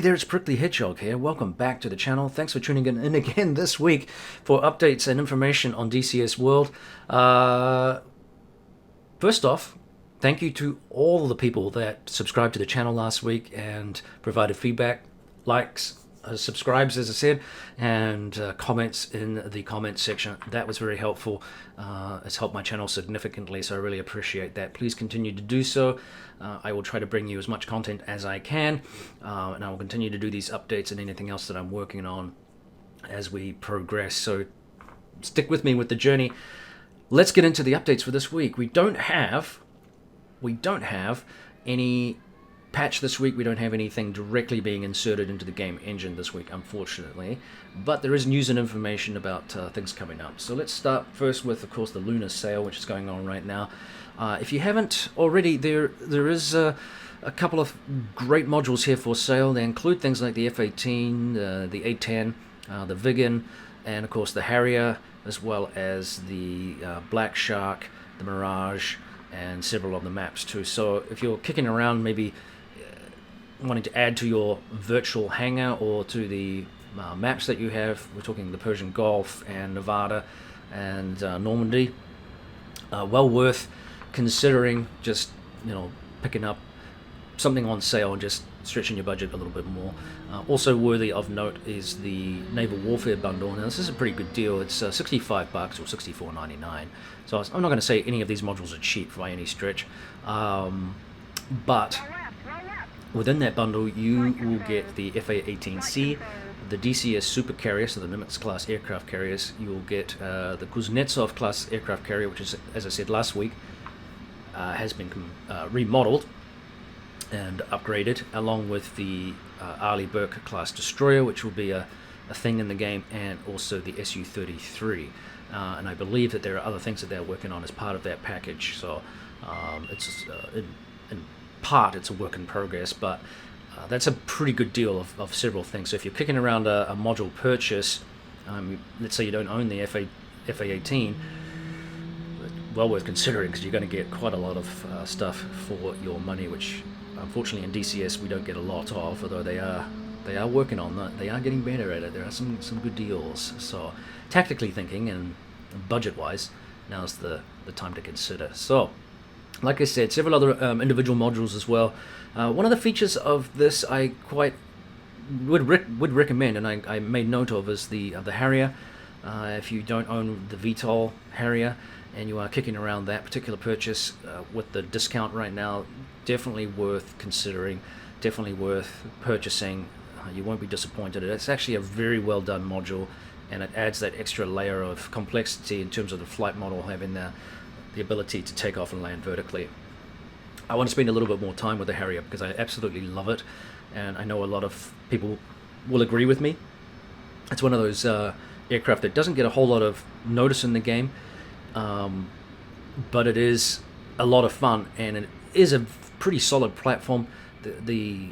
Hey there, it's Prickly Hedgehog here. Welcome back to the channel. Thanks for tuning in again this week for updates and information on DCS World. First off, thank you to all the people that subscribed to the channel last week and provided feedback, likes, subscribes, as I said, and comments in the comments section. That was very helpful. It's helped my channel significantly, so I really appreciate that. Please continue to do so. I will try to bring you as much content as I can, and I will continue to do these updates and anything else that I'm working on as we progress. So stick with me with the journey. Let's get into the updates for this week. We don't have any patch this week. We don't have anything directly being inserted into the game engine this week, unfortunately, but there is news and information about things coming up. So let's start first with, of course, the Lunar Sale, which is going on right now. If you haven't already, there is a couple of great modules here for sale. They include things like the F-18, the A-10, the Vigan, and of course the Harrier, as well as the Black Shark, the Mirage, and several of the maps too. So if you're kicking around, maybe wanting to add to your virtual hangar or to the maps that you have, we're talking the Persian Gulf and Nevada and Normandy, well worth considering just, picking up something on sale and just stretching your budget a little bit more. Also worthy of note is the Naval Warfare bundle. Now this is a pretty good deal. It's $65 or $64.99. So I'm not going to say any of these modules are cheap by any stretch, but within that bundle you will get the FA-18C, the DCS super carrier, so the Nimitz class aircraft carriers. You will get the Kuznetsov class aircraft carrier, which is, as I said last week, has been remodeled and upgraded, along with the Arleigh Burke class destroyer, which will be a thing in the game, and also the Su-33. And I believe that there are other things that they're working on as part of that package. So it's in part it's a work in progress, but that's a pretty good deal of several things. So if you're kicking around a module purchase, let's say you don't own the FA-18, well worth considering, because you're going to get quite a lot of stuff for your money, which unfortunately in DCS we don't get a lot of, although they are working on that. They are getting better at it. There are some good deals. So tactically thinking and budget-wise, now's the time to consider. So like I said, several other individual modules as well. One of the features of this I quite would recommend, and I made note of, is the Harrier. If you don't own the VTOL Harrier and you are kicking around that particular purchase with the discount right now, definitely worth considering, definitely worth purchasing. You won't be disappointed. It's actually a very well done module, and it adds that extra layer of complexity in terms of the flight model having the ability to take off and land vertically. I want to spend a little bit more time with the Harrier because I absolutely love it, and I know a lot of people will agree with me. It's one of those aircraft that doesn't get a whole lot of notice in the game, but it is a lot of fun, and it is a pretty solid platform. The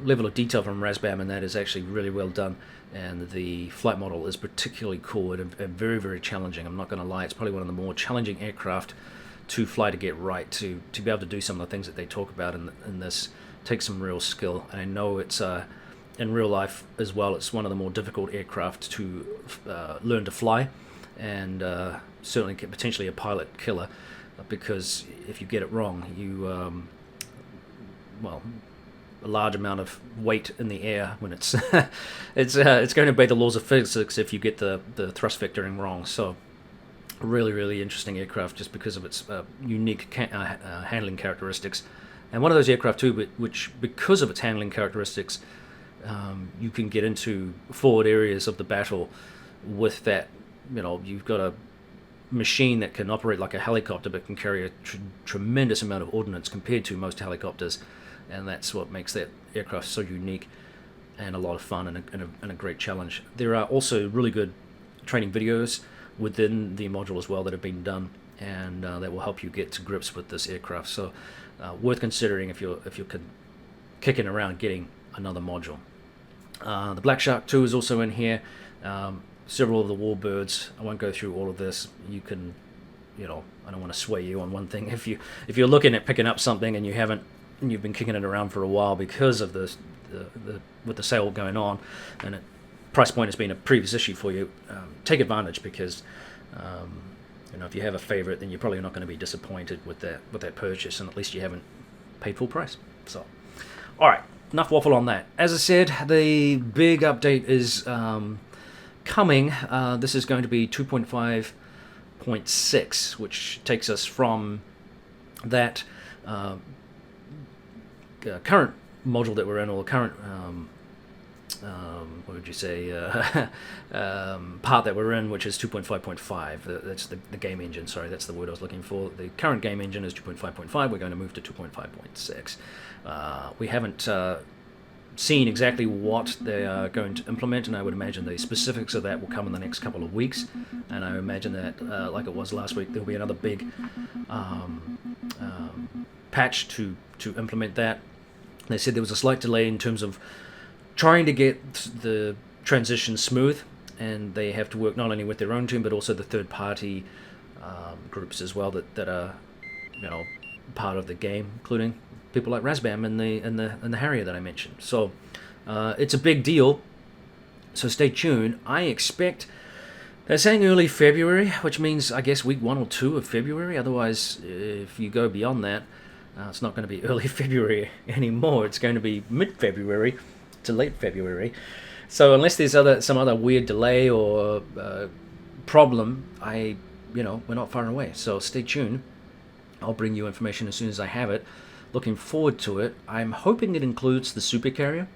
level of detail from Razbam and that is actually really well done, and the flight model is particularly cool and very, very challenging. I'm not going to lie, it's probably one of the more challenging aircraft to fly, to get right, to be able to do some of the things that they talk about in this. Takes some real skill, and I know it's in real life as well, it's one of the more difficult aircraft to learn to fly, and certainly potentially a pilot killer, because if you get it wrong, you a large amount of weight in the air when it's it's going to obey the laws of physics if you get the thrust vectoring wrong. So really interesting aircraft just because of its unique handling characteristics, and one of those aircraft too which because of its handling characteristics you can get into forward areas of the battle with that. You've got a machine that can operate like a helicopter but can carry a tremendous amount of ordnance compared to most helicopters, and that's what makes that aircraft so unique and a lot of fun and a great challenge. There are also really good training videos within the module as well that have been done, and that will help you get to grips with this aircraft. So worth considering if you're kicking around getting another module. The Black Shark 2 is also in here. Several of the Warbirds. I won't go through all of this. You can, I don't want to sway you on one thing. If you're looking at picking up something and you haven't and you've been kicking it around for a while because of the with the sale going on, and price point has been a previous issue for you, take advantage, because if you have a favorite, then you're probably not going to be disappointed with that purchase, and at least you haven't paid full price. So, all right, enough waffle on that. As I said, the big update is coming. This is going to be 2.5.6, which takes us from that current module that we're in, or the current what would you say, part that we're in, which is 2.5.5. That's the game engine, sorry, that's the word I was looking for. The current game engine is 2.5.5. We're going to move to 2.5.6. We haven't seen exactly what they are going to implement, and I would imagine the specifics of that will come in the next couple of weeks. And I imagine that, like it was last week, there'll be another big patch to implement that. They said there was a slight delay in terms of trying to get the transition smooth, and they have to work not only with their own team but also the third-party groups as well that are part of the game, including people like Razbam and the Harrier that I mentioned. So it's a big deal. So stay tuned. I expect they're saying early February, which means I guess week 1 or 2 of February. Otherwise, if you go beyond that, it's not going to be early February anymore. It's going to be mid-February to late February. So unless there's some other weird delay or problem, we're not far away. So stay tuned. I'll bring you information as soon as I have it. Looking forward to it. I'm hoping it includes the super carrier.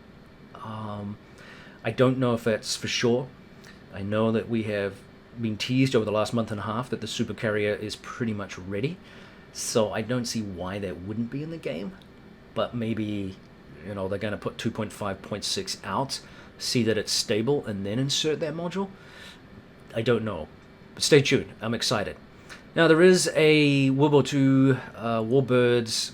I don't know if that's for sure. I know that we have been teased over the last month and a half that the super carrier is pretty much ready. So I don't see why that wouldn't be in the game. But maybe they're going to put 2.5.6 out, see that it's stable, and then insert that module. I don't know. But stay tuned. I'm excited. Now, there is a World War II Warbirds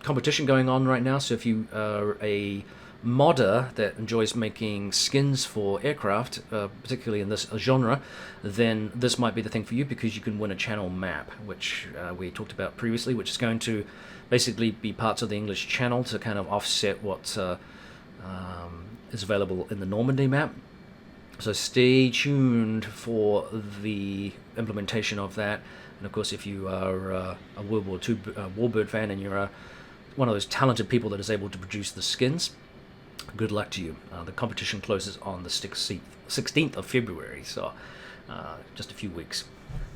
competition going on right now, so if you are a modder that enjoys making skins for aircraft, particularly in this genre, then this might be the thing for you, because you can win a channel map, which we talked about previously, which is going to basically be parts of the English Channel to kind of offset what is available in the Normandy map. So stay tuned for the implementation of that. And of course, if you are a World War II Warbird fan and you're one of those talented people that is able to produce the skins, good luck to you. The competition closes on the 16th of February, so just a few weeks.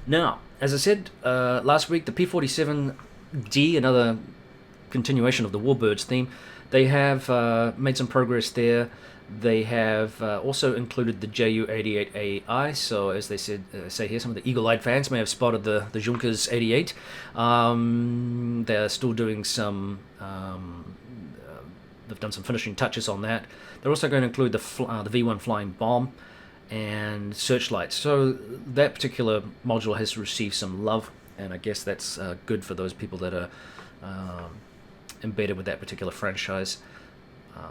Now, as I said last week, the P-47D, another continuation of the Warbirds theme, they have made some progress there. They have also included the Ju-88AI, so as they say here, some of the eagle-eyed fans may have spotted the Junkers 88. They're still doing some... they've done some finishing touches on that. They're also going to include the V1 flying bomb and searchlights. So that particular module has received some love, and I guess that's good for those people that are embedded with that particular franchise.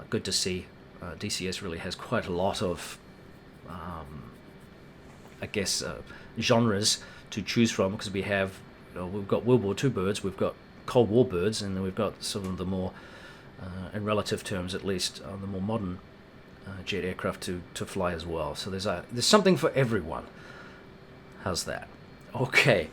Good to see. DCS really has quite a lot of, genres to choose from, because we've got World War II birds, we've got Cold War birds, and then we've got some of the more, in relative terms at least, the more modern jet aircraft to fly as well. So there's something for everyone. How's that? Okay.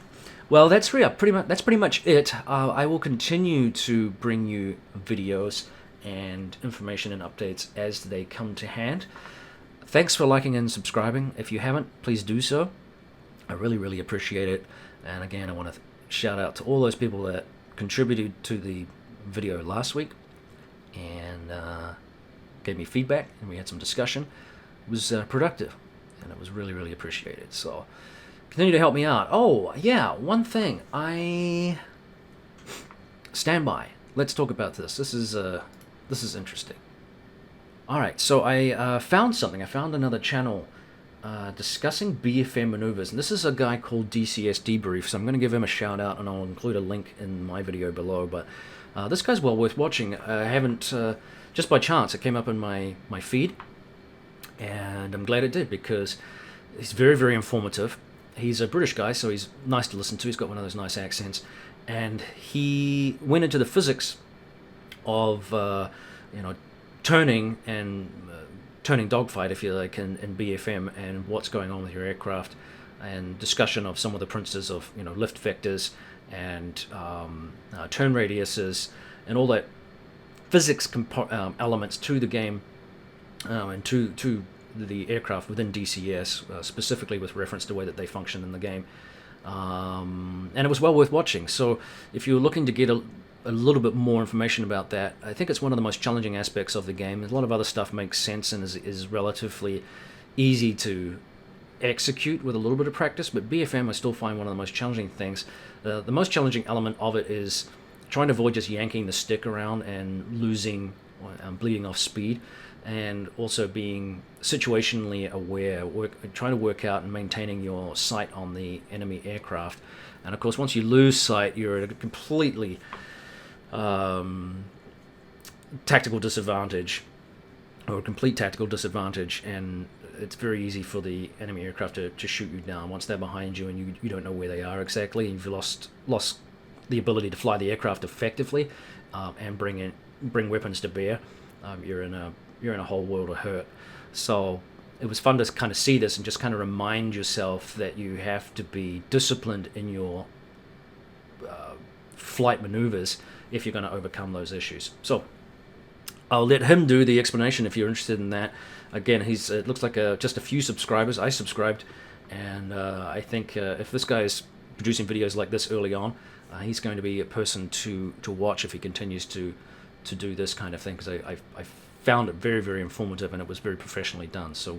Well, that's pretty much it. I will continue to bring you videos and information and updates as they come to hand. Thanks for liking and subscribing. If you haven't, please do so. I really, really appreciate it. And again, I want to shout out to all those people that contributed to the video last week and gave me feedback, and we had some discussion. It was productive, and it was really, really appreciated. So continue to help me out. Oh, yeah, one thing. Stand by. Let's talk about this. This is interesting. Alright, so I found something. I found another channel discussing BFM maneuvers. And this is a guy called DCS Debrief, so I'm going to give him a shout out, and I'll include a link in my video below. But this guy's well worth watching. I haven't, just by chance, it came up in my feed. And I'm glad it did, because he's very, very informative. He's a British guy, so he's nice to listen to. He's got one of those nice accents. And he went into the physics of turning dogfight, if you like, in BFM, and what's going on with your aircraft, and discussion of some of the principles of lift vectors and turn radiuses and all that physics elements to the game, and to the aircraft within DCS, specifically with reference to the way that they function in the game. And it was well worth watching. So if you're looking to get a little bit more information about that, I think it's one of the most challenging aspects of the game. A lot of other stuff makes sense and is relatively easy to execute with a little bit of practice, but BFM I still find one of the most challenging things. The most challenging element of it is trying to avoid just yanking the stick around and losing, bleeding off speed, and also being situationally aware, trying to work out and maintaining your sight on the enemy aircraft. And of course, once you lose sight, you're at a completely tactical disadvantage, or a complete tactical disadvantage, and it's very easy for the enemy aircraft to shoot you down once they're behind you and you don't know where they are exactly, and you've lost the ability to fly the aircraft effectively, and bring weapons to bear. You're in a whole world of hurt. So it was fun to kind of see this and just kind of remind yourself that you have to be disciplined in your flight maneuvers if you're going to overcome those issues. So I'll let him do the explanation if you're interested in that. Again, it looks like just a few subscribers. I subscribed, and I think if this guy is producing videos like this early on, he's going to be a person to watch if he continues to do this kind of thing, because I found it very, very informative, and it was very professionally done, so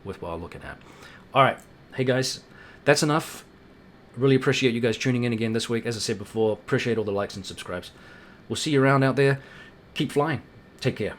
worthwhile looking at. All right, hey guys, that's enough. Really appreciate you guys tuning in again this week. As I said before, appreciate all the likes and subscribes. We'll see you around out there. Keep flying. Take care.